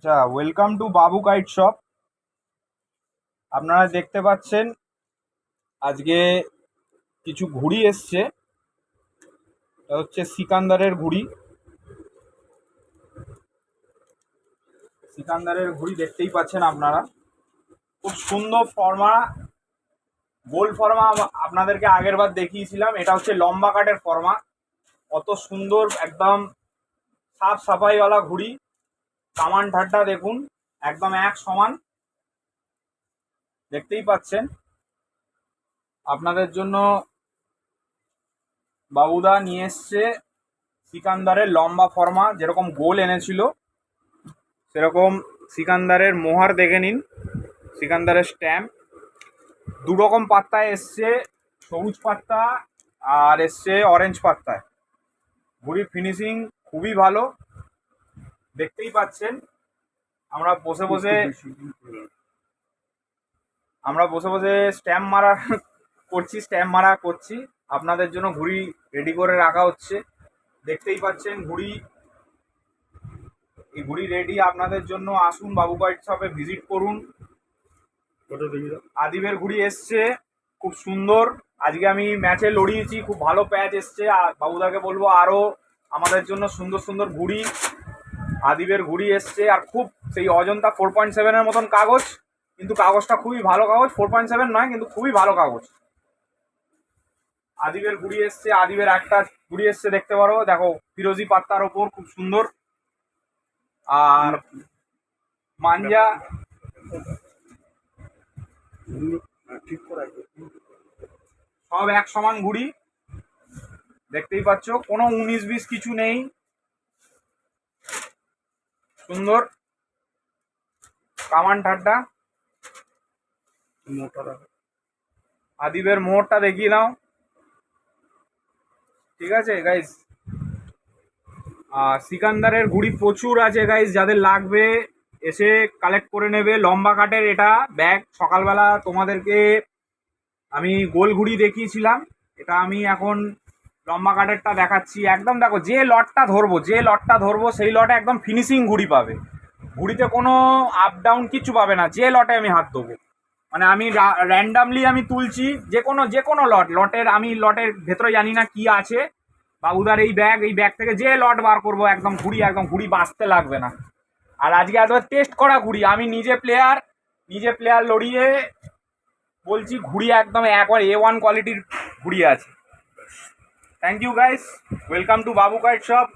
আচ্ছা, welcome to Babu kite shop. আপনারা দেখতে পাচ্ছেন আজকে কিছু ঘুড়ি এসছে। এটা হচ্ছে সিকান্দারের ঘুড়ি। সিকান্দারের ঘুড়ি দেখতেই পাচ্ছেন আপনারা, খুব সুন্দর ফর্মা, গোল ফর্মা। আপনাদেরকে আগের বার দেখিয়েছিলাম। এটা হচ্ছে লম্বা কাঠের ফর্মা, অত সুন্দর, একদম সাফ সাফাইওয়ালা ঘুড়ি। কামান ঠাড্ডা দেখুন, একদম এক সমান। দেখতেই পাচ্ছেন আপনাদের জন্য বাবুদা নিয়ে এসছে সিকান্দারের লম্বা ফর্মা। যেরকম গোল এনেছিল সেরকম সিকান্দারের মোহর দেখে নিন, সিকান্দারের স্ট্যাম্প। দু রকম পাত্তায় এসছে, সবুজ পাত্তা আর এসছে অরেঞ্জ পাত্তায়। ঘুড়ির ফিনিশিং খুবই ভালো, দেখতেই পাচ্ছেন। আমরা বসে বসে স্ট্যাম্প মারা করছি। আপনাদের জন্য ঘুড়ি রেডি করে রাখা হচ্ছে। দেখতেই পাচ্ছেন এই ঘুড়ি রেডি আপনাদের জন্য। আসুন বাবু কাইট শপে ভিজিট করুন। আদিবের ঘুড়ি এসছে, খুব সুন্দর। আজকে আমি ম্যাচে লড়িয়েছি, খুব ভালো প্যাচ এসছে। আর বাবুদাকে বলবো আরও আমাদের জন্য সুন্দর সুন্দর ঘুড়ি, আদিবের ঘুড়ি এসছে। আর খুব সেই অজন্তা 4.7-এর মতন কাগজ, কিন্তু কাগজটা খুবই ভালো কাগজ। 4.7 নয়, কিন্তু খুবই ভালো কাগজ। আদিবের ঘুড়ি এসছে, আদিবের একটা ঘুড়ি এসছে দেখতে পারো, দেখো, ফিরোজি পাত্তার ওপর, খুব সুন্দর। আর মাঞ্জা সব এক সমান ঘুড়ি, দেখতেই পাচ্ছ, কোনো 19-20 কিছু নেই। সুন্দর কামান ঠাড্ডা। আদিবের মোহরটা দেখিয়ে নাও, ঠিক আছে গাইস। সিকান্দারের ঘুড়ি প্রচুর আছে গাইস, যাদের লাগবে এসে কালেক্ট করে নেবে। লম্বা কাঠের এটা ব্যাগ। সকালবেলা তোমাদেরকে আমি গোল ঘুড়ি দেখিয়েছিলাম, এটা আমি এখন লম্বা কাঠেরটা দেখাচ্ছি। একদম দেখো, যে লটটা ধরবো সেই লটে একদম ফিনিশিং ঘুড়ি পাবে। ঘুড়িতে কোনো আপ ডাউন কিছু পাবে না, যে লটে আমি হাত দেবো। মানে আমি র্যান্ডামলি আমি তুলছি, যে কোনো লটের, আমি লটের ভেতরে জানি না কি আছে। বাবুদার এই ব্যাগ থেকে যে লট বার করবো, একদম ঘুড়ি বাঁচতে লাগবে না। আর আজকে এত টেস্ট করা ঘুড়ি, আমি নিজে প্লেয়ার লড়িয়ে বলছি, ঘুড়ি একদম একবার A1 কোয়ালিটির ঘুড়ি আছে। Thank you guys, welcome to Babu kite shop.